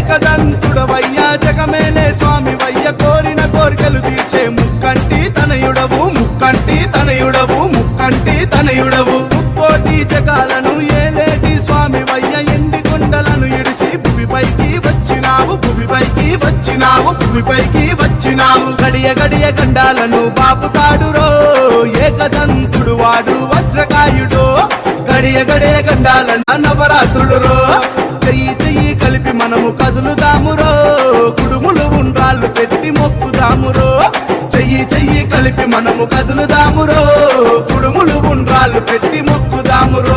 ఏకదంతుడవయ్యా జగమేలే స్వామి వయ్య కోరిన కోరికలు తీర్చే ముక్కంటి తనయుడవు ముక్కంటి తనయుడవు ముక్కంటి తనయుడవు ముక్కోటి జగాలను ఏలేటి స్వామి వయ్య ఎండి కొండలను ఇడిసి భూమిపైకి వచ్చినావు భూమిపైకి వచ్చినావు భూమిపైకి వచ్చినావు గడియ గడియ గండాలను బాపుతాడురో ఏకదంతుడు వాడు వజ్రకాయుడు గడియ గడియ గండాలను నవరాత్రులు రో చెయ్యి చెయ్యి కలిపి మనము కదులుదామురో కుడుములు ఉండ్రాళ్ళు పెట్టి మొక్కుదామురో చెయ్యి చెయ్యి కలిపి మనము కదులుదామురో కుడుములు ఉండ్రాళ్ళు పెట్టి మొక్కుదామురో